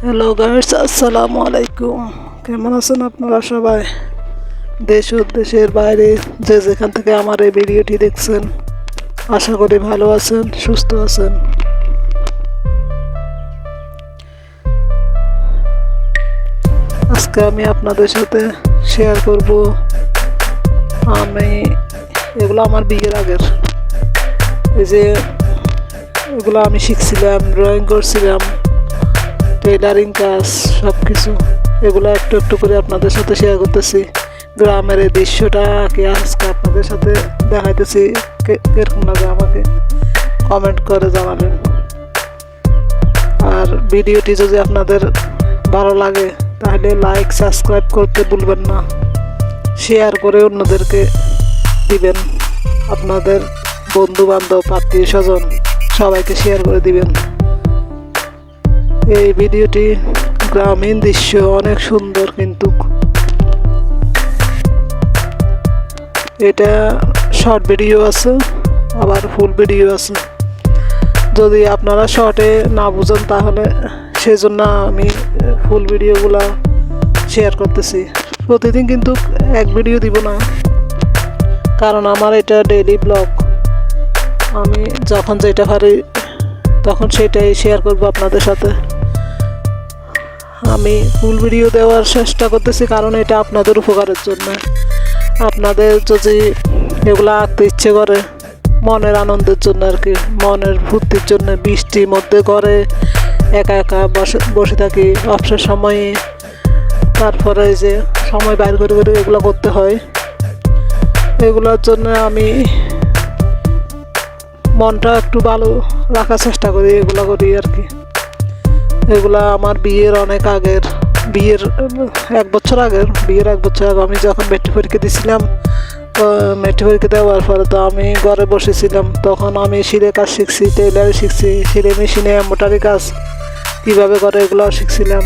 Hello guys, আসসালামু আলাইকুম। কেমন আছেন আপনারা সবাই? দেশ ও দেশের বাইরে যে যেখান থেকে আমার এই ভিডিওটি দেখছেন, আশা করি ভালো আছেন, সুস্থ আছেন। আজকে আমি আপনাদের সাথে শেয়ার করব এগুলো আমার বিয়ের আগের, এই যে এগুলো আমি শিখছিলাম, ড্রয়িং করছিলাম, টেইলারিং কাজ, সব কিছু এগুলো একটু একটু করে আপনাদের সাথে শেয়ার করতেছি। গ্রামের এই দৃশ্যটা কি আজকে আপনাদের সাথে দেখাইতেছি, কিরকম লাগে আমাকে কমেন্ট করে জানাবেন। আর ভিডিওটি যদি আপনাদের ভালো লাগে তাহলে লাইক সাবস্ক্রাইব করতে ভুলবেন না, শেয়ার করে অন্যদেরকে দিবেন, আপনাদের বন্ধু বান্ধব আত্মীয় স্বজন সবাইকে শেয়ার করে দিবেন। এই ভিডিওটি গ্রামীণ দৃশ্য, অনেক সুন্দর, কিন্তু এটা শর্ট ভিডিও আছে, আবার ফুল ভিডিও আছে। যদি আপনারা শর্টে না বুঝেন তাহলে সেজন্য আমি ফুল ভিডিওগুলা শেয়ার করতেছি। প্রতিদিন কিন্তু এক ভিডিও দিব না, কারণ আমার এটা ডেইলি ব্লগ। আমি যখন যেটা পারি তখন সেটাই শেয়ার করব আপনাদের সাথে। আমি ফুল ভিডিও দেওয়ার চেষ্টা করতেছি কারণ এটা আপনাদের উপকারের জন্য। আপনাদের যদি এগুলো আঁকতে ইচ্ছে করে মনের আনন্দের জন্য আর কি, মনের ফুর্তির জন্য, বৃষ্টির মধ্যে ঘরে একা একা বসে থাকি অবসর সময়ে, তারপরে যে সময় বাইর করে করে এগুলো করতে হয়, এগুলোর জন্য আমি মনটা একটু ভালো রাখার চেষ্টা করি, এগুলো করি আর কি। এগুলা আমার বিয়ের অনেক আগের, বিয়ের এক বছর আগে আমি যখন মেট্রিক পরীক্ষা দিয়েছিলাম, তো মেট্রিক পরীক্ষা দেওয়ার পরে তো আমি ঘরে বসেছিলাম, তখন আমি সিলাই কাজ শিখছি, টেইলারি শিখছি, সিলাই মেশিনে এমব্রয়ডারি কাজ কীভাবে করে এগুলো শিখছিলাম।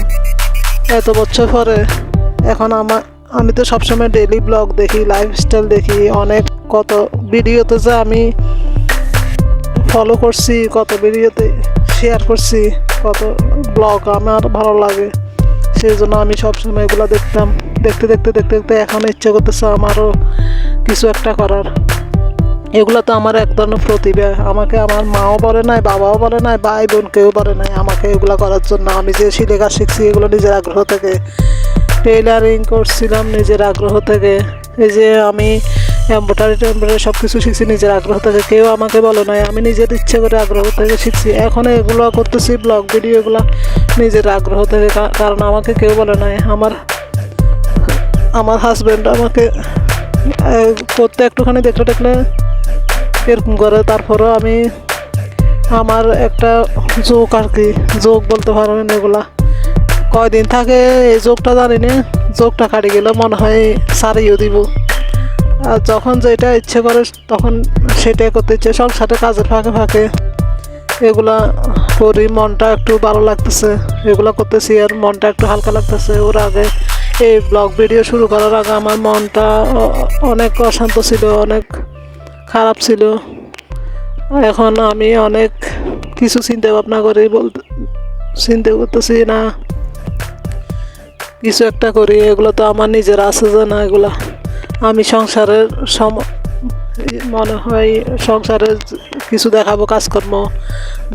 এত বছর পরে এখন আমি তো সবসময় ডেইলি ব্লগ দেখি, লাইফস্টাইল দেখি, অনেক কত ভিডিওতে যে আমি ফলো করছি, কত ভিডিওতে শেয়ার করছি, কত ব্লগ আমার ভালো লাগে, সেই জন্য আমি সবসময় এগুলো দেখতাম। দেখতে দেখতে দেখতে দেখতে এখন ইচ্ছে করতেছে আমারও কিছু একটা করার। এগুলো তো আমার এক ধরনের প্রতিভা, আমাকে আমার মাও বলে নাই, বাবাও বলে নাই, ভাই বোন কেউ বলে নাই আমাকে এগুলো করার জন্য। আমি যে সিলাই কাজ শিখছি এগুলো নিজের আগ্রহ থেকে, টেইলারিং করছিলাম নিজের আগ্রহ থেকে, এই যে আমি এমব্রয়ডারি সব কিছু শিখছি নিজের আগ্রহ থেকে, কেউ আমাকে বলে নাই, আমি নিজের ইচ্ছে করে আগ্রহ থেকে শিখছি। এখন এগুলো করতেছি, ব্লগ ভিডিও এগুলো নিজের আগ্রহ থেকে, কারণ আমাকে কেউ বলে নাই। আমার হাজব্যান্ড আমাকে করতে একটুখানি দেখলে এরকম করে, তারপরেও আমি আমার একটা যোগ আর কি, যোগ বলতে পারবেন, এগুলা কয়দিন থাকে এই যোগটা জানি না, যোগটা কাটি গেলে মনে হয় সারিয়েও দিব। আর যখন যেটা ইচ্ছে করে তখন সেটাই করতে ইচ্ছে, সংসারে কাজের ফাঁকে ফাঁকে এগুলা করি, মনটা একটু ভালো লাগতেছে, এগুলো করতেছি আর মনটা একটু হালকা লাগতেছে। ওর আগে এই ব্লগ ভিডিও শুরু করার আগে আমার মনটা অনেক অশান্ত ছিল, অনেক খারাপ ছিল। এখন আমি অনেক কিছু চিন্তা ভাবনা করি, চিন্তা করতেছি না কিছু একটা করি। এগুলো তো আমার নিজের আছে যে না, এগুলা আমি সংসারের মনে হয় সংসারের কিছু দেখাবো কাজকর্ম,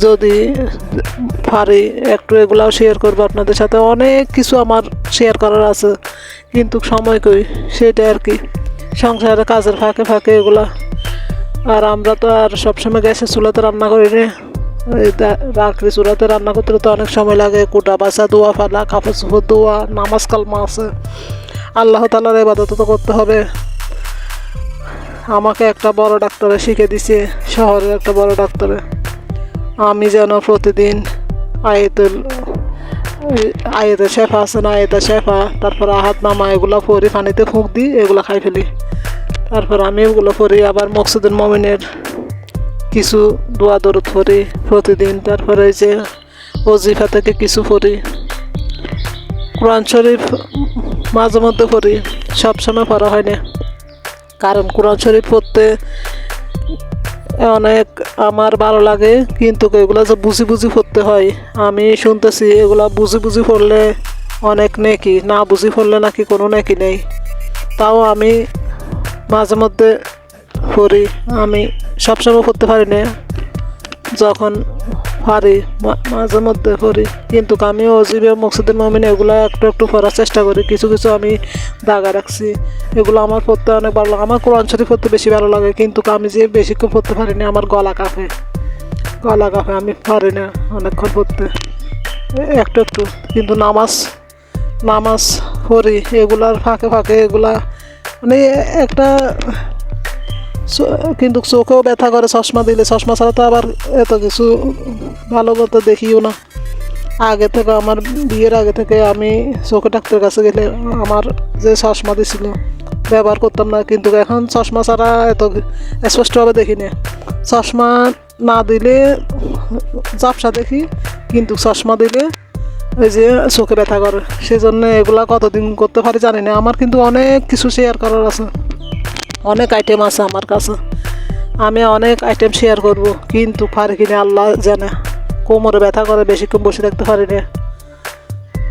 যদি পারি একটু এগুলাও শেয়ার করবো আপনাদের সাথে। অনেক কিছু আমার শেয়ার করার আছে, কিন্তু সময় কই, সেটা আর কি, সংসারের কাজের ফাঁকে ফাঁকে এগুলা। আর আমরা তো আর সবসময় গ্যাসের চুলাতে রান্না করি না, রাখড়ি চুলাতে রান্না করতে তো অনেক সময় লাগে, কুটা বাছা, দোয়া ফালা, কাপড় চোপড় দোয়া, নামাজ কালমা আছে, আল্লাহ তাআলার ইবাদত তো করতে হবে। আমাকে একটা বড় ডাক্তারে শিখে দিছে, শহরের একটা বড় ডাক্তারে, আমি যেন প্রতিদিন আয়াতে শেফা আছে না, আয়াতে শেফা, তারপর আহাত নামা এগুলো পরি, পানিতে ফুঁক দিই, এগুলো খাই ফেলি। তারপর আমি এগুলো পড়ি, আবার মকসুদুল মমিনের কিছু দোয়া দরুদ পড়ি প্রতিদিন। তারপরে এই যে ওজিফা থেকে কিছু পড়ি, কোরআন শরীফ মাঝে মধ্যে পড়ি, সবসময় পড়া হয় না, কারণ কোরআন শরীফ পড়তে অনেক আমার ভালো লাগে, কিন্তু এগুলো যে বুঝি বুঝি পড়তে হয়। আমি শুনতেছি এগুলা বুঝি বুঝি পড়লে অনেক নেকি, না বুঝি পড়লে নাকি কোনো নেকি নেই। তাও আমি মাঝে মধ্যে পড়ি। আমি সবসময় পড়তে পারি না, যখন পারি মাঝে মধ্যে পড়ি। কিন্তু আমি অজিবে মকসুদুল মুমিন এগুলো একটু একটু পড়ার চেষ্টা করি। কিছু কিছু আমি দাগা রাখছি, এগুলো আমার পড়তে অনেক ভালো লাগে। আমার কোরআন শরীফ পড়তে বেশি ভালো লাগে, কিন্তু আমি যে বেশিক্ষণ পড়তে পারি না, আমার গলা কাঁপে। আমি পারি না অনেকক্ষণ পড়তে, একটু একটু। কিন্তু নামাজ পড়ি, এগুলার ফাঁকে ফাঁকে এগুলা মানে একটা কিন্তু চোখেও ব্যথা করে চশমা দিলে। চশমা ছাড়া তো আবার এত কিছু ভালো মতো দেখিও না। আগে থেকে আমার বিয়ের আগে থেকে আমি চোখে ডাক্তারের কাছে গেলে আমার যে চশমা দিছিল ব্যবহার করতাম না, কিন্তু এখন চশমা ছাড়া এত স্পষ্টভাবে দেখি না। চশমা না দিলে ঝাপসা দেখি, কিন্তু চশমা দিলে ওই যে চোখে ব্যথা করে। সেজন্য এগুলা কতদিন করতে পারি জানি না। আমার কিন্তু অনেক কিছু শেয়ার করার আছে, অনেক আইটেম আছে আমার কাছে। আমি অনেক আইটেম শেয়ার করব, কিন্তু পারি কিনা আল্লাহ জানে। কোমরে ব্যথা করে, বেশিক্ষণ বসে থাকতে পারি না।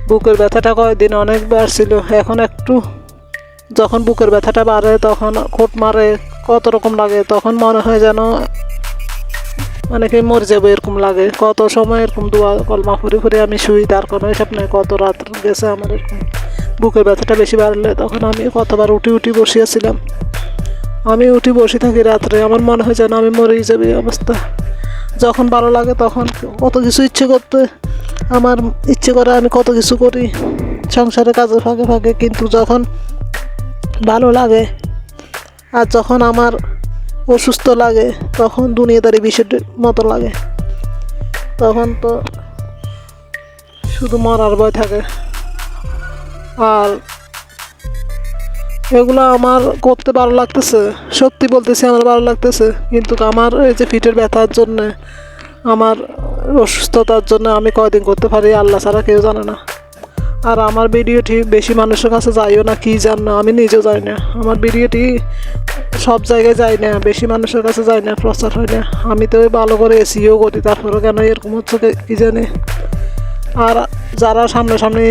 বুকের ব্যথাটা কয়েকদিন অনেক বাড়ছিল, এখন একটু। যখন বুকের ব্যথাটা বাড়ে তখন খোট মারে, কত রকম লাগে। তখন মনে হয় যেন মানে কি মরে যাবো এরকম লাগে। কত সময় এরকম দোয়া কলমা ফুরি ফুরি আমি শুই, তার কোনো হিসাব নেই। কত রাত গেছে আমার এরকম বুকের ব্যথাটা বেশি বাড়লে। তখন আমি কতবার উঠি বসিয়েছিলাম। আমি উঠি বসে থাকি রাত্রে, আমার মনে হয় যেন আমি মরেই যাবে এই অবস্থা। যখন ভালো লাগে তখন কত কিছু আমার ইচ্ছে করে আমি কত কিছু করি সংসারের কাজের ফাঁকে ফাঁকে। কিন্তু যখন ভালো লাগে আর যখন আমার অসুস্থ লাগে তখন দুনিয়াদারি বিষয়ের মতো লাগে। তখন তো শুধু মরার ভয় থাকে। আর এগুলো আমার করতে ভালো লাগতেছে, সত্যি বলতেছি আমার ভালো লাগতেছে। কিন্তু আমার এই যে পিঠের ব্যথার জন্য, আমার অসুস্থতার জন্য আমি কয়দিন করতে পারি আল্লাহ ছাড়া কেউ জানে না। আর আমার ভিডিওটি বেশি মানুষের কাছে যাইও না, কি জান না, আমি নিজেও যাই না। আমার ভিডিওটি সব জায়গায় যায় না, বেশি মানুষের কাছে যায় না, প্রচার হয় না। আমি তো ভালো করে এসিও করি, তারপরে কেন এরকম হচ্ছে কি জানি। আর যারা সামনে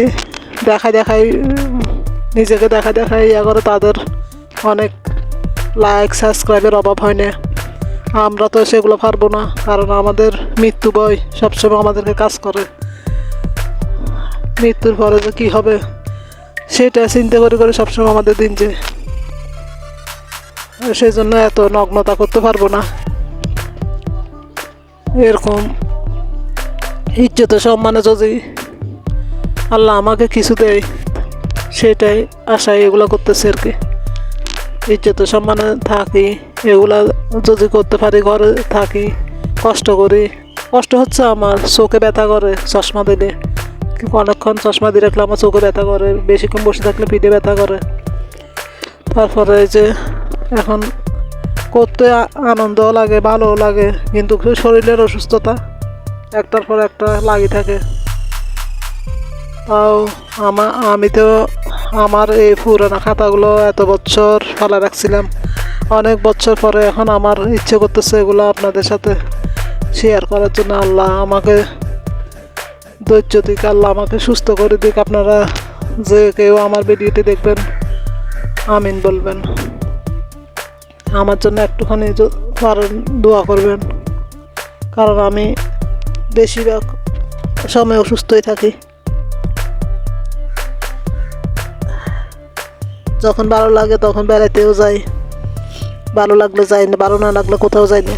দেখাই নিজেকে দেখাই ইয়া করে, তাদের অনেক লাইক সাবস্ক্রাইবের অভাব হয় না। আমরা তো সেগুলো পারবো না, কারণ আমাদের মৃত্যু ভয় সবসময় আমাদেরকে কাজ করে। মৃত্যুর পরে যে কী হবে সেটা চিন্তা করে সবসময় আমাদের দিন যে, সেই জন্য এত নগ্নতা করতে পারবো না। এরকম ইজ্জত সম্মানে যদি আল্লাহ আমাকে কিছু দেয়, সেটাই আশায় এগুলো করতেছে আর কি। ইজ্জত সম্মানে থাকি, এগুলা যদি করতে পারি, ঘরে থাকি, কষ্ট করি। কষ্ট হচ্ছে আমার, চোখে ব্যথা করে চশমা দিলে। অনেকক্ষণ চশমা দিয়ে রাখলে আমার চোখে ব্যথা করে, বেশিক্ষণ বসে থাকলে পিঠে ব্যথা করে। তারপরে যে এখন করতে আনন্দও লাগে, ভালোও লাগে, কিন্তু শরীরের অসুস্থতা একটার পর একটা লাগি থাকে। তাও আমি তো আমার এই পুরানো খাতাগুলো এত বছর ফেলা রাখছিলাম, অনেক বছর পরে এখন আমার ইচ্ছে করতেছে এগুলো আপনাদের সাথে শেয়ার করার জন্য। আল্লাহ আমাকে ধৈর্য দিক, আল্লাহ আমাকে সুস্থ করে দিক। আপনারা যে কেউ আমার ভিডিওটি দেখবেন আমিন বলবেন, আমার জন্য একটুখানি পারেন দোয়া করবেন, কারণ আমি বেশিরভাগ সময় অসুস্থই থাকি। যখন ভালো লাগে তখন বেড়াইতেও যাই, ভালো লাগলে যাই না, ভালো না লাগলে কোথাও যাই না।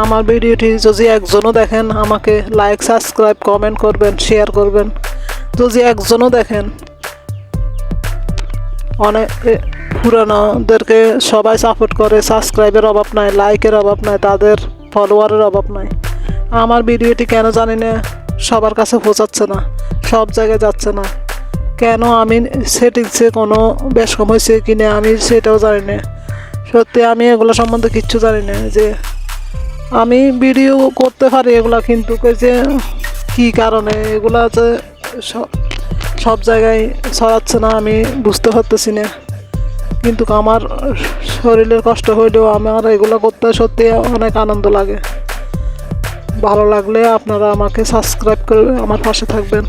আমার ভিডিওটি যদি একজনও দেখেন, আমাকে লাইক সাবস্ক্রাইব কমেন্ট করবেন, শেয়ার করবেন। যদি একজনও দেখেন, অনেক পুরানোদেরকে সবাই সাপোর্ট করে, সাবস্ক্রাইবের অভাব নাই, লাইকের অভাব নাই, তাদের ফলোয়ারের অভাব নাই। আমার ভিডিওটি কেন জানি না সবার কাছে পৌঁছাচ্ছে না, সব জায়গায় যাচ্ছে না কেন। আমি সেটিংসে কোনো বেশ কম হয়েছে কিনা আমি সেটাও জানি না। সত্যি আমি এগুলো সম্বন্ধে কিচ্ছু জানি না। যে আমি ভিডিও করতে পারি এগুলা, কিন্তু যে কী কারণে এগুলা যে সব সব জায়গায় ছড়াচ্ছে না আমি বুঝতে পারতেছি না, কিন্তু আমার শরীরের কষ্ট হইলেও আমার এগুলো করতে সত্যি অনেক আনন্দ লাগে। ভালো লাগলে আপনারা আমাকে সাবস্ক্রাইব করে আমার পাশে থাকবেন।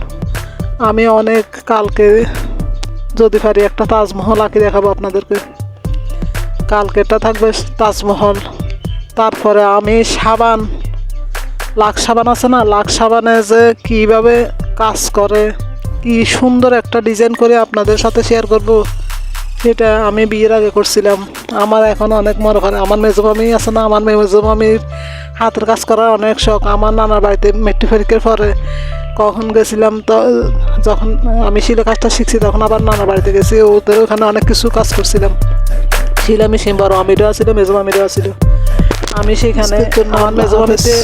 আমি অনেক কালকে যদি পারি একটা তাজমহল আঁকি দেখাবো আপনাদেরকে। কালকেটা থাকবে তাজমহল, তারপরে আমি সাবান, লাক্স সাবান আছে না, লাক্স সাবানে যে কীভাবে কাজ করে, কি সুন্দর একটা ডিজাইন করে আপনাদের সাথে শেয়ার করব, সেটা আমি বিয়ের আগে করছিলাম। আমার এখন অনেক মনে করে, আমার মেজমামি আছে না, আমার মেজমামির হাতের কাজ করার অনেক শখ। আমার নানার বাড়িতে মেট্রিক পরীক্ষার পরে কখন গেছিলাম, তো যখন আমি শিলে কাজটা শিখছি তখন আবার নানার বাড়িতে গেছি, ওদের ওখানে অনেক কিছু কাজ করছিলাম। শিলা মেশিন বড় আমিরও ছিল, মেজমামিরও ছিল। আমি সেখানে আমার মেজমামিতে